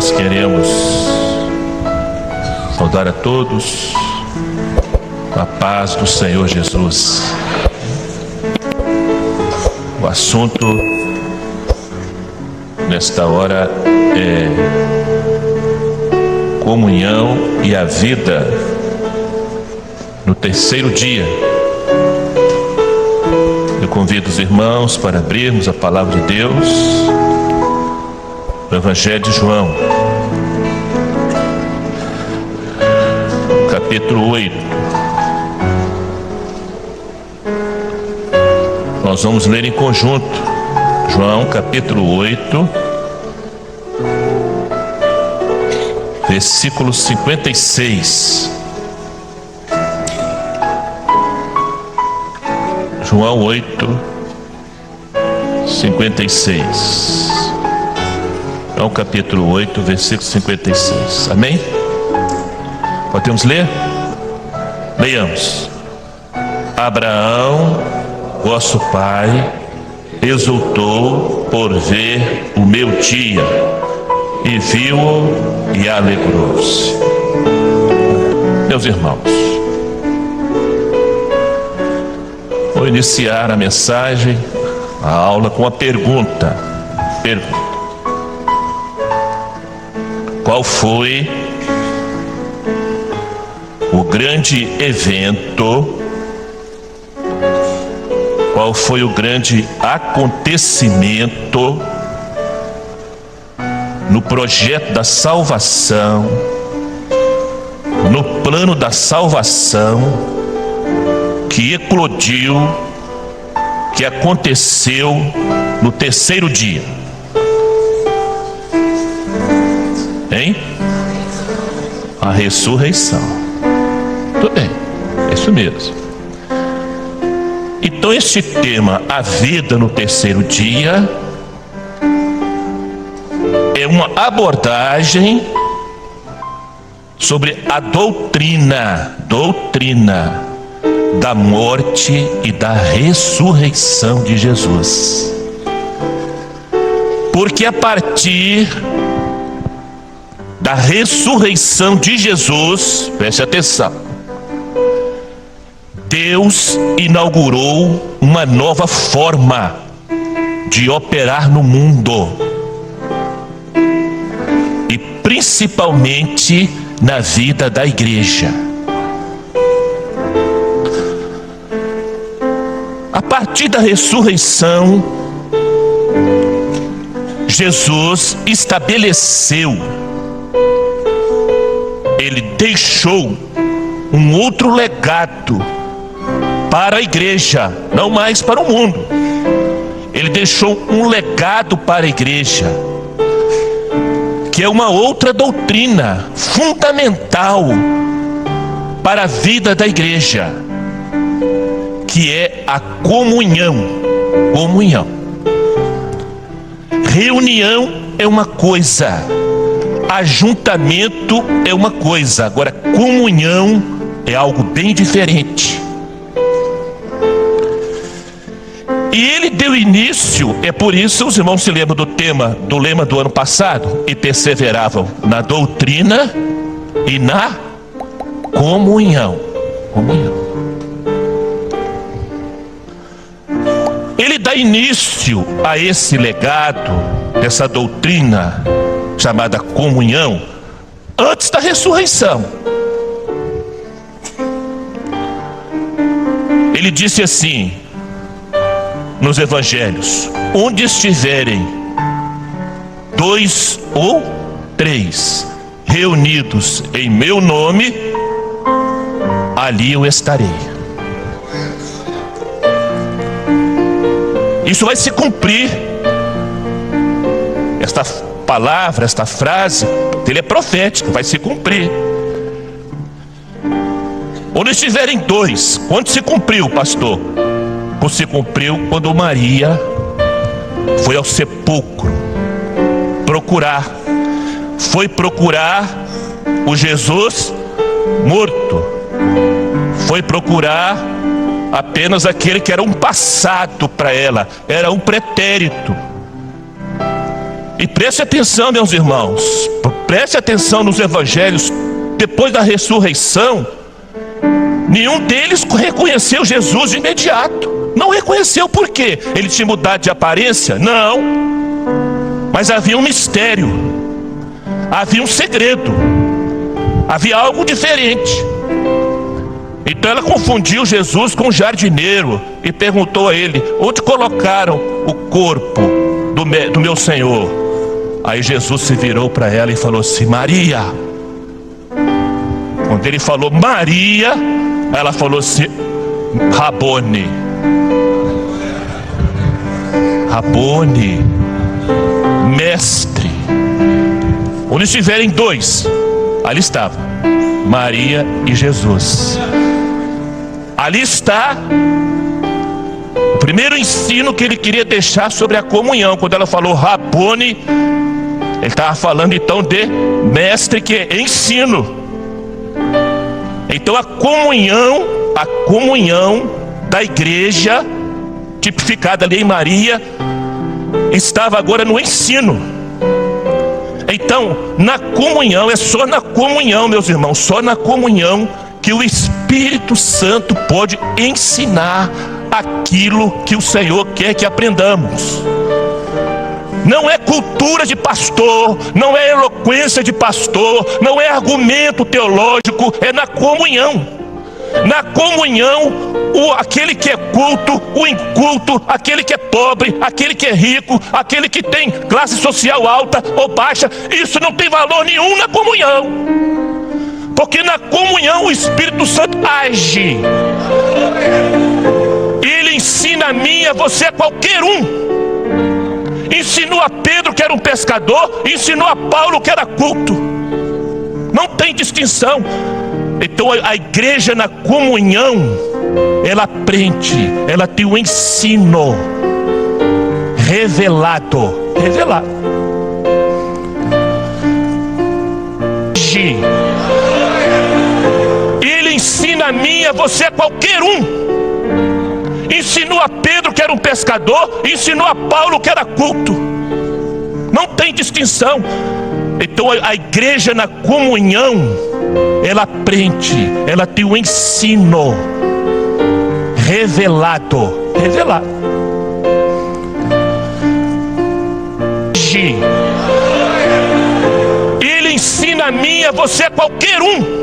nós queremos saudar a todos com a paz do Senhor Jesus. O assunto nesta hora é comunhão e a vida no terceiro dia. Eu convido os irmãos para abrirmos a palavra de Deus no Evangelho de João, capítulo 8. Nós vamos ler em conjunto João capítulo 8, versículo 56. João 8, 56. João capítulo 8, versículo 56. Amém? Podemos ler? Leiamos. Abraão, vosso pai, exultou por ver o meu dia, e viu-o e alegrou-se. Meus irmãos, vou iniciar a mensagem, a aula, com uma pergunta. Qual foi o grande evento? Qual foi o grande acontecimento no projeto da salvação, no plano da salvação, que eclodiu, que aconteceu no terceiro dia? Hein? A ressurreição. Tudo bem, é isso mesmo. Então este tema, a vida no terceiro dia, é uma abordagem sobre a doutrina da morte e da ressurreição de Jesus. Porque a partir da ressurreição de Jesus, preste atenção, Deus inaugurou uma nova forma de operar no mundo, e principalmente na vida da igreja. A partir da ressurreição, Jesus estabeleceu, ele deixou um outro legado para a igreja, não mais para o mundo. Ele deixou um legado para a igreja, que é uma outra doutrina fundamental para a vida da igreja, que é a comunhão. Reunião é uma coisa, ajuntamento é uma coisa, agora comunhão é algo bem diferente. E ele deu início, é por isso os irmãos se lembram do lema do ano passado: e perseveravam na doutrina e na comunhão. Ele dá início a esse legado, dessa doutrina chamada comunhão, antes da ressurreição. Ele disse assim nos evangelhos: onde estiverem 2 ou 3 reunidos em meu nome, ali eu estarei. Isso vai se cumprir. Esta palavra, esta frase, ele é profética, vai se cumprir. Onde estiverem 2, onde se cumpriu, pastor? Se cumpriu quando Maria foi ao sepulcro foi procurar o Jesus morto, foi procurar apenas aquele que era um passado para ela, era um pretérito. E preste atenção, meus irmãos, preste atenção nos evangelhos, depois da ressurreição, nenhum deles reconheceu Jesus de imediato. Não reconheceu por quê? Ele tinha mudado de aparência? Não. Mas havia um mistério, havia um segredo, havia algo diferente. Então ela confundiu Jesus com um jardineiro e perguntou a ele: onde colocaram o corpo do meu Senhor? Aí Jesus se virou para ela e falou assim: Maria. Quando ele falou Maria, ela falou assim: Rabone. Rabone, mestre. Onde estiverem dois, ali estava Maria e Jesus. Ali está o primeiro ensino que ele queria deixar sobre a comunhão. Quando ela falou Rabone, ele estava falando então de mestre, que é ensino. Então a comunhão da igreja, tipificada ali em Maria, estava agora no ensino. Então, na comunhão, é só na comunhão, meus irmãos, só na comunhão que o Espírito Santo pode ensinar aquilo que o Senhor quer que aprendamos. Não é cultura de pastor, não é eloquência de pastor, não é argumento teológico, é na comunhão. Na comunhão, aquele que é culto, o inculto, aquele que é pobre, aquele que é rico, aquele que tem classe social alta ou baixa, isso não tem valor nenhum na comunhão. Porque na comunhão o Espírito Santo age. Ele ensina a mim, a você, a qualquer um. Ensinou a Pedro, que era um pescador, ensinou a Paulo, que era culto. Não tem distinção. Então a igreja na comunhão, ela aprende, ela tem o ensino revelado. Ele ensina a mim, a você, a qualquer um. Ensinou a Pedro, que era um pescador, ensinou a Paulo, que era culto. Não tem distinção. Então a igreja na comunhão, ela aprende, ela tem o ensino revelado. Ele ensina a mim, a você, a qualquer um.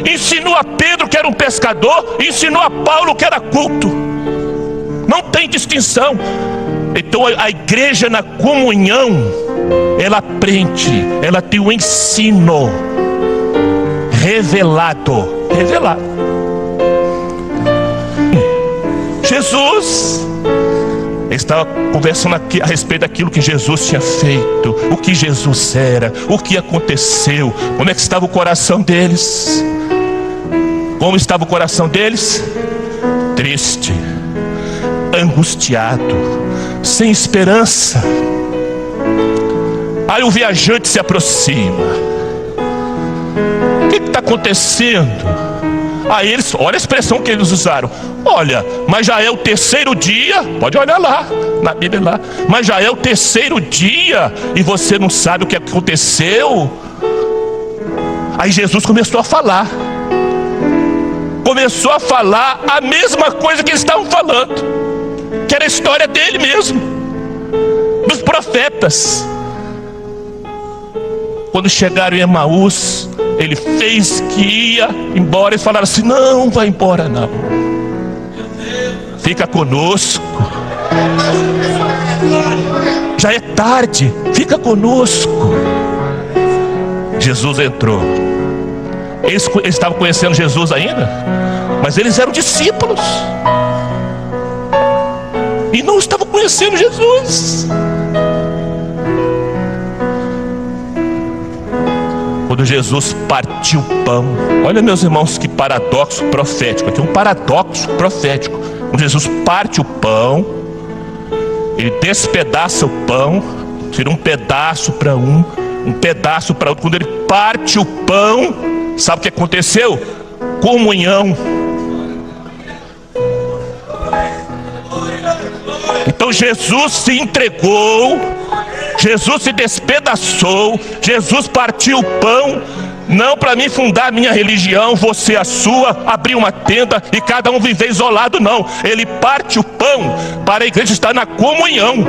Ensinou a Pedro, que era um pescador, ensinou a Paulo, que era culto. Não tem distinção. Então a igreja na comunhão, ela aprende, ela tem o ensino revelado. Jesus estava conversando aqui a respeito daquilo que Jesus tinha feito, o que Jesus era, o que aconteceu, como é que estava o coração deles. Como estava o coração deles? Triste, angustiado, sem esperança. Aí o viajante se aproxima. O que está acontecendo? Aí eles, olha a expressão que eles usaram: olha, mas já é o terceiro dia. Pode olhar lá, na Bíblia lá. Mas já é o terceiro dia e você não sabe o que aconteceu. Aí Jesus começou a falar. Começou a falar a mesma coisa que eles estavam falando, que era a história dele mesmo, dos profetas. Quando chegaram em Emaús, ele fez que ia embora. Eles falaram assim: não vai embora não, fica conosco, já é tarde, fica conosco. Jesus entrou. Eles estavam conhecendo Jesus ainda, mas eles eram discípulos e não estavam conhecendo Jesus. Quando Jesus partiu o pão, olha, meus irmãos, que paradoxo profético. Aqui é um paradoxo profético. Quando Jesus parte o pão, ele despedaça o pão, tira um pedaço para um pedaço para outro. Quando ele parte o pão, sabe o que aconteceu? Comunhão. Então Jesus se entregou Jesus se despedaçou, Jesus partiu o pão, não para mim fundar a minha religião, você a sua, abrir uma tenda e cada um viver isolado, não. Ele parte o pão para a igreja estar na comunhão,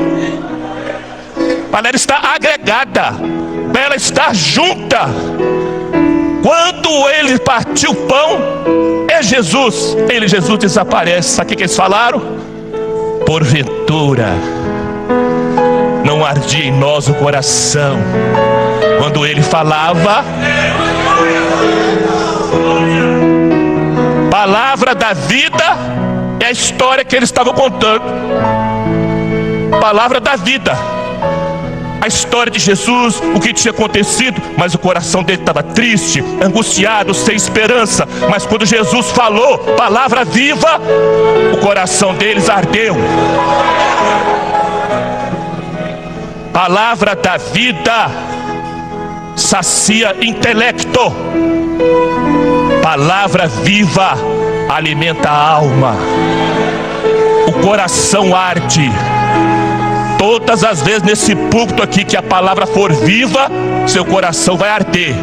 para ela estar agregada, para ela estar junta. Quando ele partiu o pão, Jesus desaparece. Sabe o que eles falaram? Porventura não ardia em nós o coração quando ele falava? Palavra da vida é a história que eles estavam contando. Palavra da vida, a história de Jesus, o que tinha acontecido, mas o coração dele estava triste, angustiado, sem esperança. Mas quando Jesus falou, palavra viva, o coração deles ardeu. Palavra da vida sacia intelecto, palavra viva alimenta a alma. O coração arde. Todas as vezes nesse púlpito aqui que a palavra for viva, seu coração vai arder.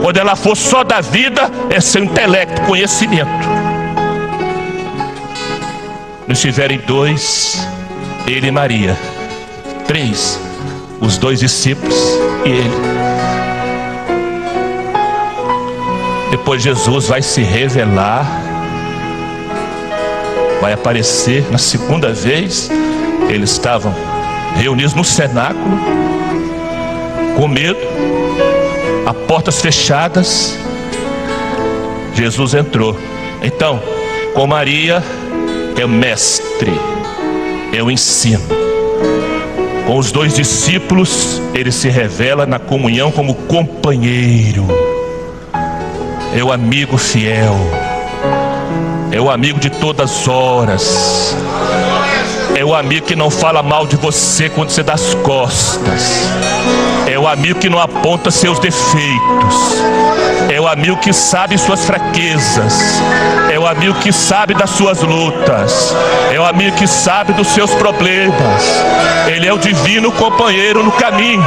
Quando ela for só da vida, é seu intelecto, conhecimento. Não estiverem dois, ele e Maria. 3, os 2 discípulos e ele. Depois Jesus vai se revelar, vai aparecer na segunda vez. Eles estavam reunidos no cenáculo, com medo, a portas fechadas. Jesus entrou. Então, com Maria é o mestre, é o ensino. Com os 2 discípulos, ele se revela na comunhão como companheiro. É o amigo fiel, é o amigo de todas as horas, é o amigo que não fala mal de você quando você dá as costas, é o amigo que não aponta seus defeitos, é o amigo que sabe suas fraquezas, é o amigo que sabe das suas lutas, é o amigo que sabe dos seus problemas. Ele é o divino companheiro no caminho.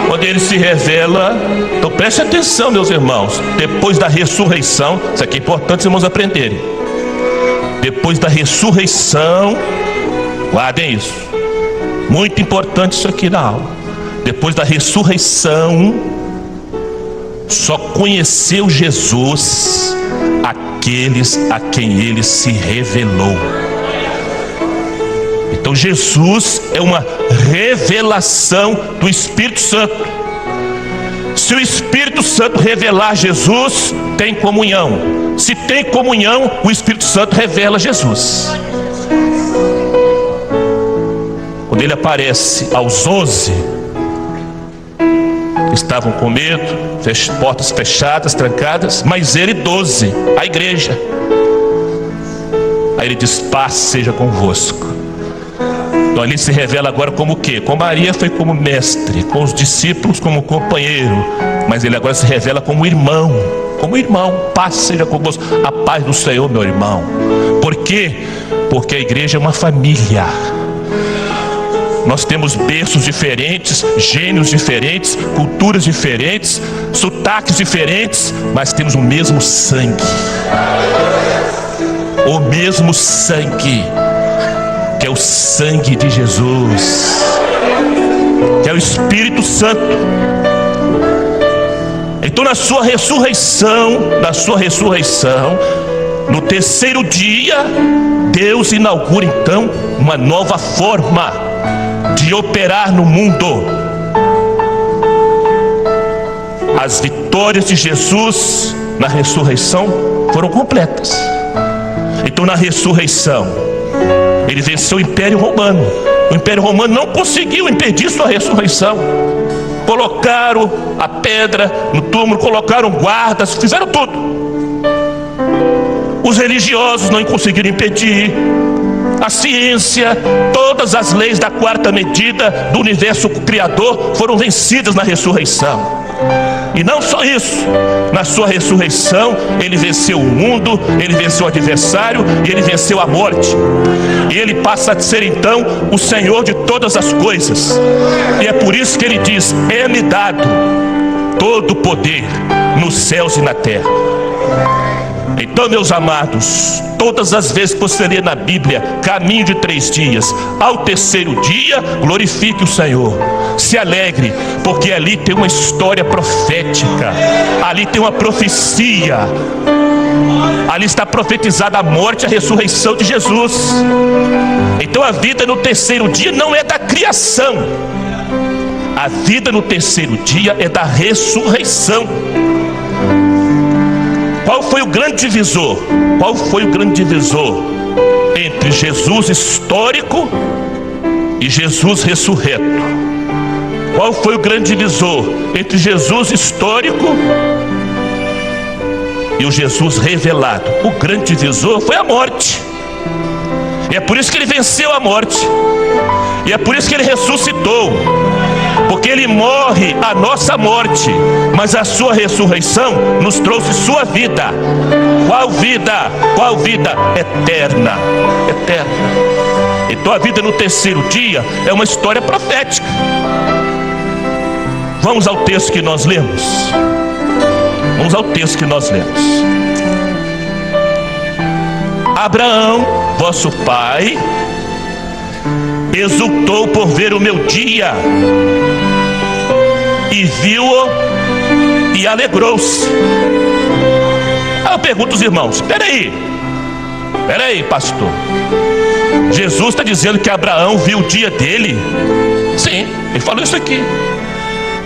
Quando ele se revela, então preste atenção, meus irmãos, depois da ressurreição, isso aqui é importante os irmãos aprenderem. Depois da ressurreição, guardem isso, muito importante isso aqui na aula. Depois da ressurreição, só conheceu Jesus aqueles a quem ele se revelou. Então Jesus é uma revelação do Espírito Santo. Se o Espírito Santo revelar Jesus, tem comunhão. Se tem comunhão, o Espírito Santo revela Jesus. Quando ele aparece aos 11, estavam com medo, portas fechadas, trancadas, mas ele 12, a igreja. Aí ele diz: paz seja convosco. Então ali se revela agora como o quê? Com Maria foi como mestre, com os discípulos como companheiro, mas ele agora se revela como irmão. Como irmão, paz seja convosco. A paz do Senhor, meu irmão. Por quê? Porque a igreja é uma família. Nós temos berços diferentes, gênios diferentes, culturas diferentes, sotaques diferentes, mas temos o mesmo sangue. O mesmo sangue, que é o sangue de Jesus, que é o Espírito Santo. Então na sua ressurreição, no terceiro dia, Deus inaugura então uma nova forma de operar no mundo. As vitórias de Jesus na ressurreição foram completas. Então na ressurreição ele venceu o Império Romano. O Império Romano não conseguiu impedir sua ressurreição. Colocaram a pedra no túmulo, colocaram guardas, fizeram tudo. Os religiosos não conseguiram impedir. A ciência, todas as leis da quarta medida do universo criador foram vencidas na ressurreição. E não só isso, na sua ressurreição ele venceu o mundo, ele venceu o adversário e ele venceu a morte. E ele passa a ser então o Senhor de todas as coisas. E é por isso que ele diz: é-me dado todo o poder nos céus e na terra. Então, meus amados, todas as vezes que você lê na Bíblia caminho de 3 dias, ao terceiro dia glorifique o Senhor, se alegre, porque ali tem uma história profética, ali tem uma profecia, ali está profetizada a morte e a ressurreição de Jesus. Então a vida no terceiro dia não é da criação, a vida no terceiro dia é da ressurreição. Qual foi o grande divisor? Qual foi o grande divisor entre Jesus histórico e Jesus ressurreto? Qual foi o grande divisor entre Jesus histórico e o Jesus revelado? O grande divisor foi a morte. E é por isso que ele venceu a morte. E é por isso que ele ressuscitou. Porque ele morre a nossa morte, mas a sua ressurreição nos trouxe sua vida. Qual vida? Qual vida? Eterna. Eterna. Então a vida no terceiro dia é uma história profética. Vamos ao texto que nós lemos. Vamos ao texto que nós lemos. Abraão, vosso pai, exultou por ver o meu dia, e viu-o e alegrou-se. Aí eu pergunto aos irmãos: peraí, pastor, Jesus está dizendo que Abraão viu o dia dele? Sim, ele falou isso aqui.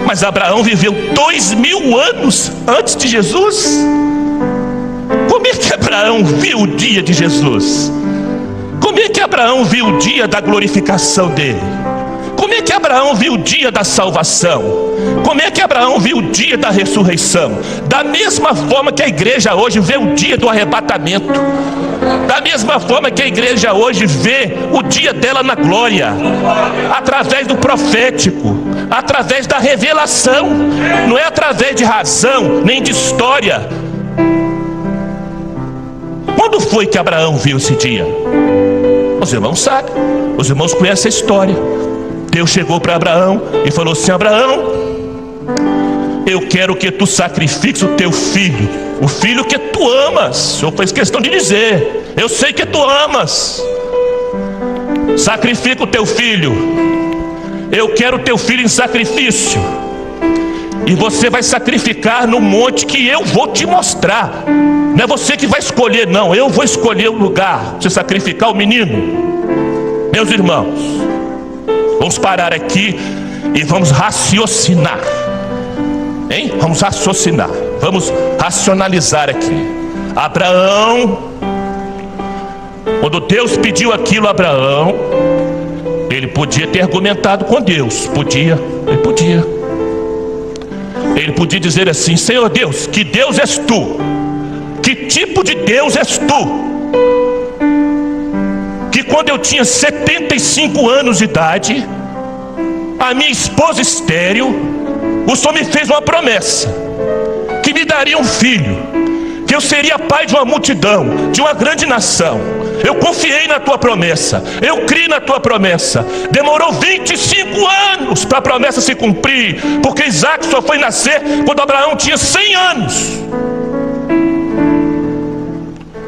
Mas Abraão viveu 2000 anos antes de Jesus. Como é que Abraão viu o dia de Jesus? Como é que Abraão viu o dia da glorificação dele? Como é que Abraão viu o dia da salvação? Como é que Abraão viu o dia da ressurreição? Da mesma forma que a igreja hoje vê o dia do arrebatamento, da mesma forma que a igreja hoje vê o dia dela na glória, através do profético, através da revelação, não é através de razão, nem de história. Quando foi que Abraão viu esse dia? Os irmãos sabem, os irmãos conhecem a história. Deus chegou para Abraão e falou assim: Abraão, eu quero que tu sacrifiques o teu filho, o filho que tu amas. O Senhor fez questão de dizer: eu sei que tu amas. Sacrifica o teu filho. Eu quero o teu filho em sacrifício. E você vai sacrificar no monte que eu vou te mostrar. Não é você que vai escolher, não. Eu vou escolher o lugar para você sacrificar o menino. Meus irmãos, vamos parar aqui e vamos raciocinar. Hein? Vamos raciocinar. Vamos racionalizar aqui. Abraão, quando Deus pediu aquilo a Abraão, ele podia ter argumentado com Deus. Podia, ele podia. Ele podia dizer assim: Senhor Deus, que Deus és tu? Que tipo de Deus és tu? Que quando eu tinha 75 anos de idade, a minha esposa estéril, o Senhor me fez uma promessa, que me daria um filho, que eu seria pai de uma multidão, de uma grande nação. Eu confiei na tua promessa, eu criei na tua promessa. Demorou 25 anos para a promessa se cumprir, porque Isaac só foi nascer quando Abraão tinha 100 anos.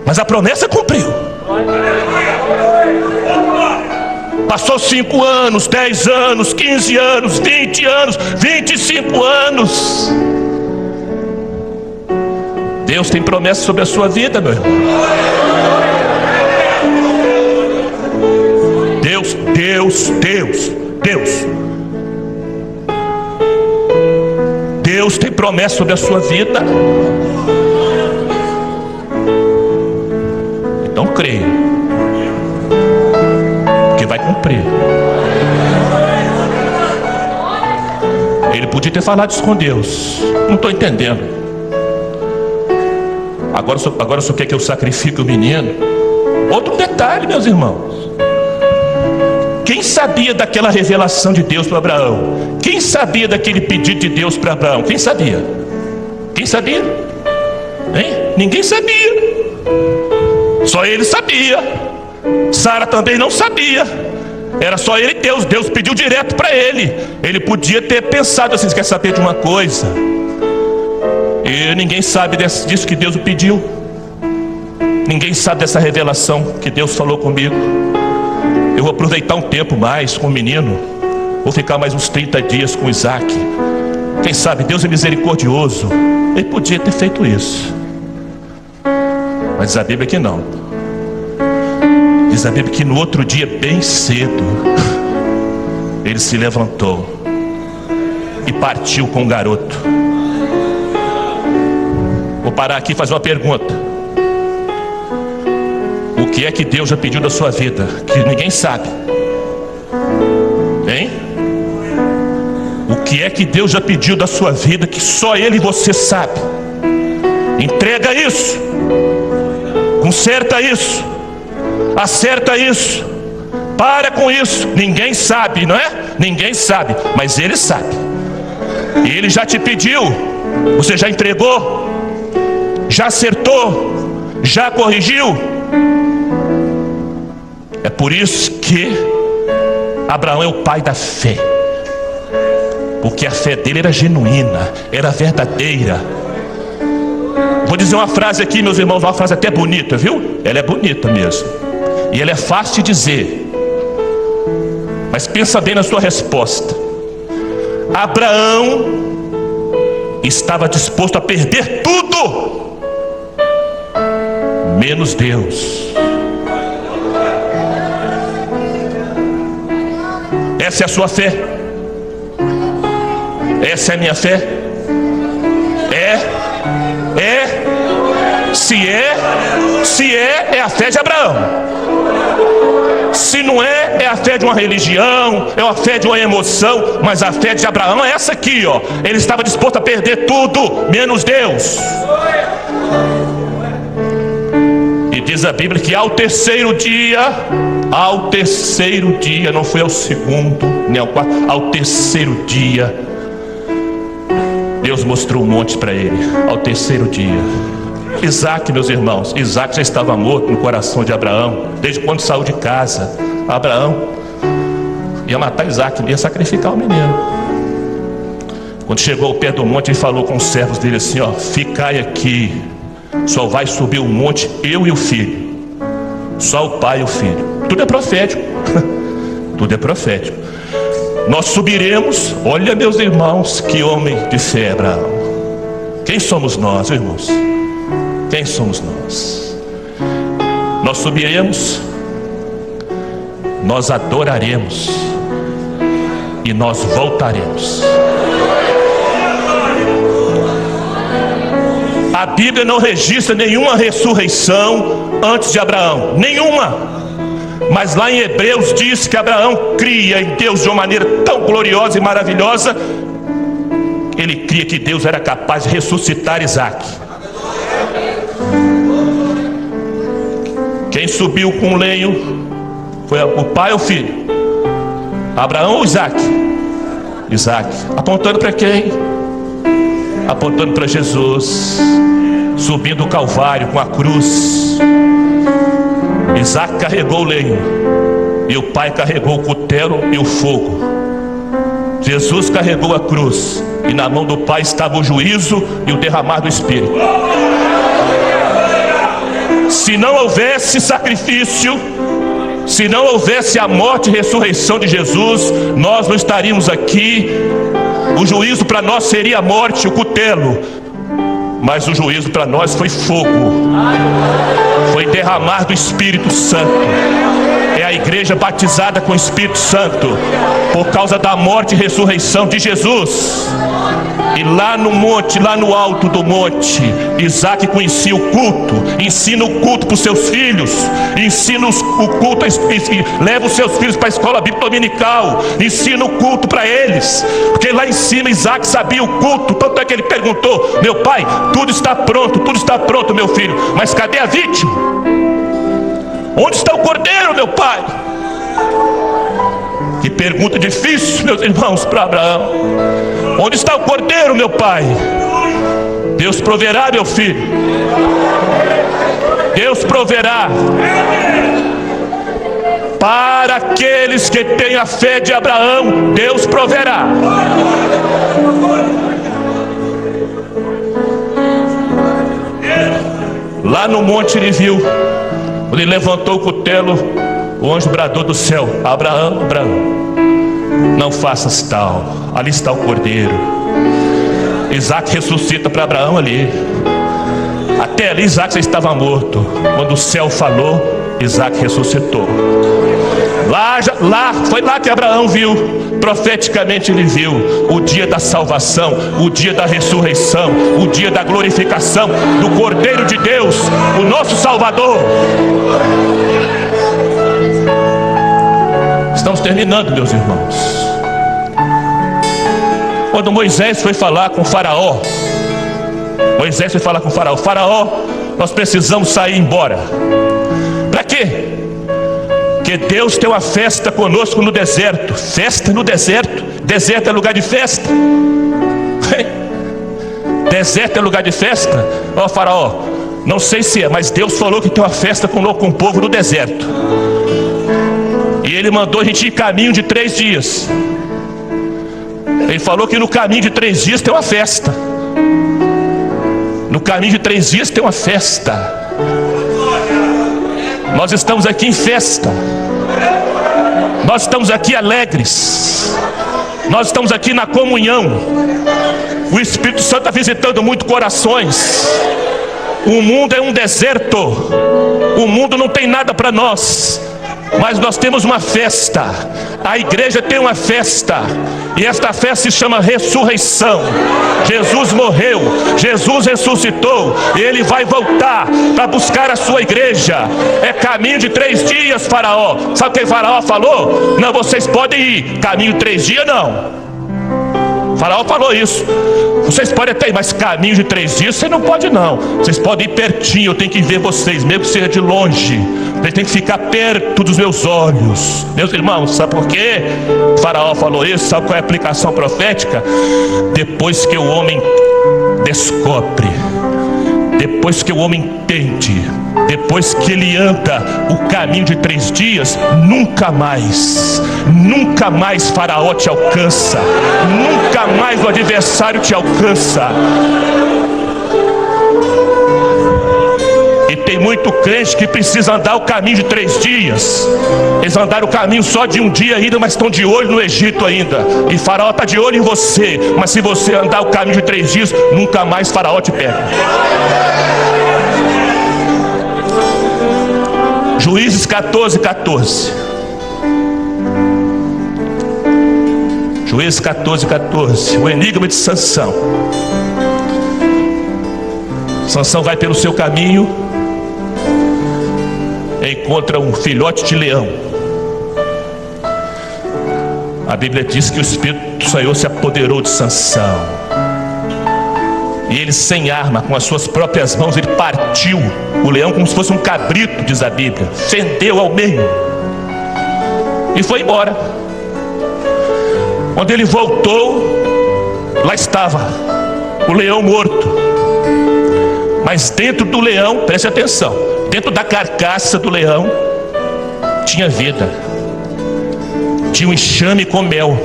Mas a promessa cumpriu. Passou 5 anos, 10 anos, 15 anos, 20 anos, 25 anos. Deus tem promessa sobre a sua vida, meu irmão. Deus tem promessa sobre a sua vida. Então creia, que vai cumprir. Ele podia ter falado isso com Deus: não estou entendendo. Agora o senhor quer que eu sacrifique o menino? Outro detalhe, meus irmãos: Quem sabia daquela revelação de Deus para Abraão? Quem sabia daquele pedido de Deus para Abraão? Quem sabia? Quem sabia? Hein? Ninguém sabia. Só ele sabia. Sara também não sabia. Era só ele e Deus. Deus pediu direto para ele. Ele podia ter pensado assim: quer saber de uma coisa? E ninguém sabe disso que Deus o pediu. Ninguém sabe dessa revelação que Deus falou comigo. Eu vou aproveitar um tempo mais com o menino. Vou ficar mais uns 30 dias com Isaac. Quem sabe Deus é misericordioso. Ele podia ter feito isso. Mas a Bíblia que não. Diz a Bíblia que no outro dia, bem cedo, ele se levantou e partiu com o garoto. Vou parar aqui e fazer uma pergunta. O que é que Deus já pediu da sua vida que ninguém sabe? Hein? O que é que Deus já pediu da sua vida que só Ele e você sabe? Entrega isso. Conserta isso. Acerta isso. Para com isso. Ninguém sabe, não é? Ninguém sabe, mas Ele sabe. E Ele já te pediu. Você já entregou? Já acertou? Já corrigiu? É por isso que Abraão é o pai da fé. Porque a fé dele era genuína, era verdadeira. Vou dizer uma frase aqui, meus irmãos, uma frase até bonita, viu? Ela é bonita mesmo. E ela é fácil de dizer. Mas pensa bem na sua resposta. Abraão estava disposto a perder tudo, menos Deus. Essa é a sua fé? Essa é a minha fé? Se é a fé de Abraão. Se não é a fé de uma religião, é a fé de uma emoção. Mas a fé de Abraão é essa aqui, ó. Ele estava disposto a perder tudo, menos Deus. E diz a Bíblia que ao terceiro dia, não foi ao segundo, nem ao quarto, ao terceiro dia, Deus mostrou um monte para ele. Ao terceiro dia, Isaac, meus irmãos, Isaac já estava morto no coração de Abraão, desde quando saiu de casa. Abraão ia matar Isaac, ia sacrificar o menino. Quando chegou ao pé do monte, ele falou com os servos dele assim: ó, ficai aqui, só vai subir o monte eu e o filho, só o pai e o filho. Tudo é profético. Tudo é profético. Nós subiremos. Olha, meus irmãos, que homem de fé, Abraão. Quem somos nós, irmãos? Quem somos nós? Nós subiremos, nós adoraremos e nós voltaremos. A Bíblia não registra nenhuma ressurreição antes de Abraão, nenhuma. Mas lá em Hebreus diz que Abraão cria em Deus de uma maneira tão gloriosa e maravilhosa. Ele cria que Deus era capaz de ressuscitar Isaac. Quem subiu com o lenho foi o pai ou o filho? Abraão ou Isaac? Isaac. Apontando para quem? Apontando para Jesus, subindo o Calvário com a cruz. Isaac carregou o lenho e o pai carregou o cutelo e o fogo. Jesus carregou a cruz e na mão do pai estava o juízo e o derramar do Espírito. Se não houvesse sacrifício, se não houvesse a morte e ressurreição de Jesus, nós não estaríamos aqui. O juízo para nós seria a morte, o cutelo. Mas o juízo para nós foi fogo. Foi derramar do Espírito Santo. É a igreja batizada com o Espírito Santo por causa da morte e ressurreição de Jesus. E lá no monte, lá no alto do monte, Isaac conhecia o culto. Ensina o culto para os seus filhos. Ensina o culto, leva os seus filhos para a escola bíblica dominical. Ensina o culto para eles. Porque lá em cima Isaac sabia o culto. Tanto é que ele perguntou: meu pai, tudo está pronto, meu filho, mas cadê a vítima? Onde está o cordeiro, meu pai? Pergunta difícil, meus irmãos, para Abraão: onde está o cordeiro, meu pai? Deus proverá, meu filho. Deus proverá. Para aqueles que têm a fé de Abraão, Deus proverá. Lá no monte ele viu, quando ele levantou o cutelo, o anjo bradou do céu: Abraão, Abraão, não faças tal, ali está o cordeiro. Isaac ressuscita para Abraão ali. Até ali Isaac já estava morto. Quando o céu falou, Isaac ressuscitou. Foi lá que Abraão viu, profeticamente ele viu o dia da salvação, o dia da ressurreição, o dia da glorificação do Cordeiro de Deus, o nosso Salvador. Estamos terminando, meus irmãos. Quando Moisés foi falar com Faraó, Faraó, nós precisamos sair embora. Para quê? Porque Deus tem uma festa conosco no deserto. Festa no deserto? Deserto é lugar de festa? Deserto é lugar de festa? Ó, Faraó, não sei se é, mas Deus falou que tem uma festa com o povo no deserto. E ele mandou a gente ir caminho de 3 dias. Ele falou que no caminho de 3 dias tem uma festa. No caminho de 3 dias tem uma festa. Nós estamos aqui em festa. Nós estamos aqui alegres. Nós estamos aqui na comunhão. O Espírito Santo está visitando muito corações. O mundo é um deserto. O mundo não tem nada para nós. Mas nós temos uma festa. A igreja tem uma festa. E esta festa se chama ressurreição. Jesus morreu, Jesus ressuscitou, e Ele vai voltar para buscar a sua igreja. É caminho de 3 dias, Faraó. Sabe o que Faraó falou? Não, vocês podem ir. Caminho de 3 dias não. Faraó falou isso. Vocês podem até ir, mas caminho de 3 dias você não pode não. Vocês podem ir pertinho, eu tenho que ver vocês, mesmo que seja de longe. Vocês têm que ficar perto dos meus olhos. Meus irmãos, sabe por quê? Faraó falou isso, sabe qual é a aplicação profética? Depois que o homem descobre, depois que o homem entende, depois que ele anda o caminho de 3 dias, nunca mais Faraó te alcança, nunca mais o adversário te alcança. E tem muito crente que precisa andar o caminho de 3 dias. Eles andaram o caminho só de 1 dia ainda, mas estão de olho no Egito ainda. E Faraó está de olho em você. Mas se você andar o caminho de 3 dias, nunca mais Faraó te pega. Juízes 14:14. Juízes 14:14. O enigma de Sansão. Sansão vai pelo seu caminho, encontra um filhote de leão. A Bíblia diz que o Espírito do Senhor se apoderou de Sansão. E ele, sem arma, com as suas próprias mãos, ele partiu o leão como se fosse um cabrito, diz a Bíblia. Fendeu ao meio e foi embora. Quando ele voltou, lá estava o leão morto. Mas dentro do leão, preste atenção, dentro da carcaça do leão tinha vida. Tinha um enxame com mel.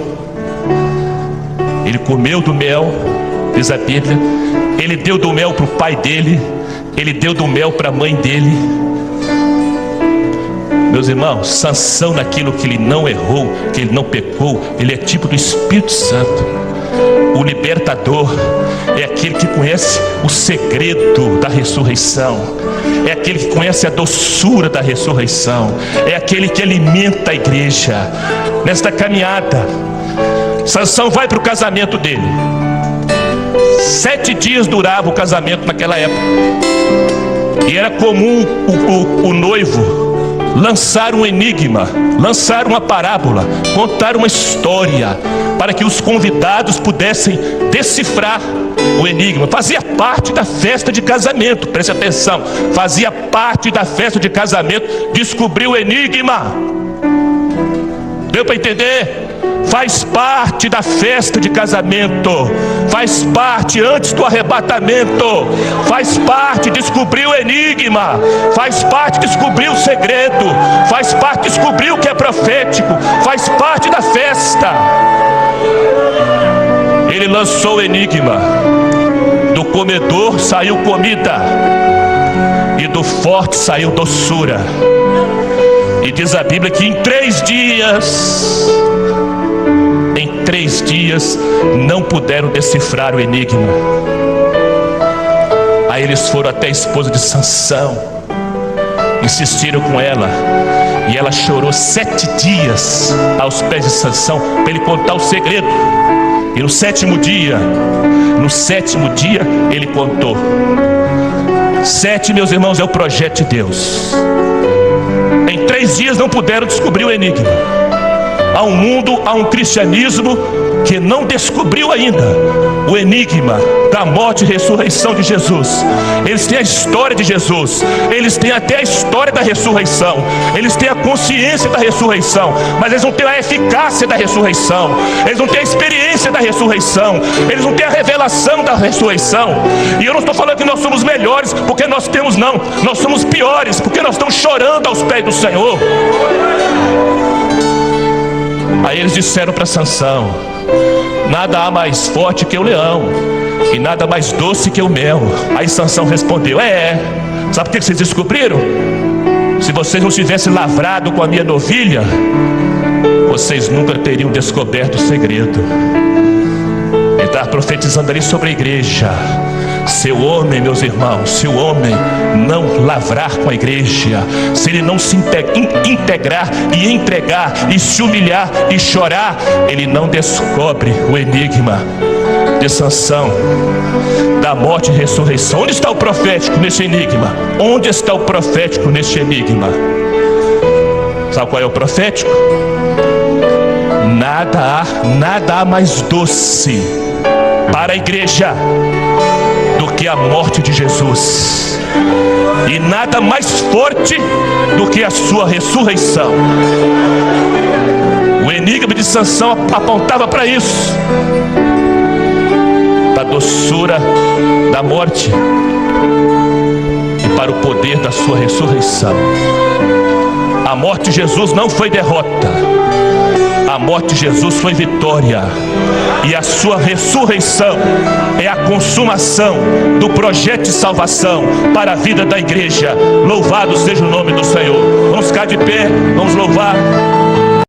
Ele comeu do mel, diz a Bíblia. Ele deu do mel para o pai dele. Ele deu do mel para a mãe dele. Meus irmãos, Sansão, naquilo que ele não errou, que ele não pecou, ele é tipo do Espírito Santo. O libertador é aquele que conhece o segredo da ressurreição. É aquele que conhece a doçura da ressurreição. É aquele que alimenta a igreja. Nesta caminhada, Sansão vai para o casamento dele. 7 dias durava o casamento naquela época. E era comum o noivo lançar um enigma, lançar uma parábola, contar uma história, para que os convidados pudessem decifrar o enigma. Fazia parte da festa de casamento, preste atenção, fazia parte da festa de casamento descobrir o enigma. Deu para entender? Faz parte da festa de casamento, faz parte antes do arrebatamento, faz parte descobrir o enigma, faz parte descobrir o segredo, faz parte descobrir o que é profético, faz parte da festa. Ele lançou o enigma: do comedor saiu comida e do forte saiu doçura. E diz a Bíblia que em 3 dias não puderam decifrar o enigma. Aí eles foram até a esposa de Sansão, insistiram com ela, e ela chorou 7 dias aos pés de Sansão para ele contar o segredo. E no sétimo dia ele contou. 7, meus irmãos, é o projeto de Deus. Em 3 dias não puderam descobrir o enigma. Há um mundo, há um cristianismo que não descobriu ainda o enigma da morte e ressurreição de Jesus. Eles têm a história de Jesus, eles têm até a história da ressurreição, eles têm a consciência da ressurreição, mas eles não têm a eficácia da ressurreição, eles não têm a experiência da ressurreição, eles não têm a revelação da ressurreição. E eu não estou falando que nós somos melhores porque nós temos, não. Nós somos piores porque nós estamos chorando aos pés do Senhor. Aí eles disseram para Sansão: nada há mais forte que o leão, e nada mais doce que o mel. Aí Sansão respondeu: sabe por que vocês descobriram? Se vocês não tivessem lavrado com a minha novilha, vocês nunca teriam descoberto o segredo. Ele estava profetizando ali sobre a igreja. Se o homem, meus irmãos, se o homem não lavrar com a igreja, se ele não se integrar e entregar e se humilhar e chorar, ele não descobre o enigma de Sansão, da morte e ressurreição. Onde está o profético nesse enigma? Onde está o profético nesse enigma? Sabe qual é o profético? Nada há mais doce para a igreja do que a morte de Jesus, e nada mais forte do que a sua ressurreição. O enigma de Sansão apontava para isso, para a doçura da morte e para o poder da sua ressurreição. A morte de Jesus não foi derrota, a morte de Jesus foi vitória, e a sua ressurreição é a consumação do projeto de salvação para a vida da igreja. Louvado seja o nome do Senhor. Vamos ficar de pé, vamos louvar.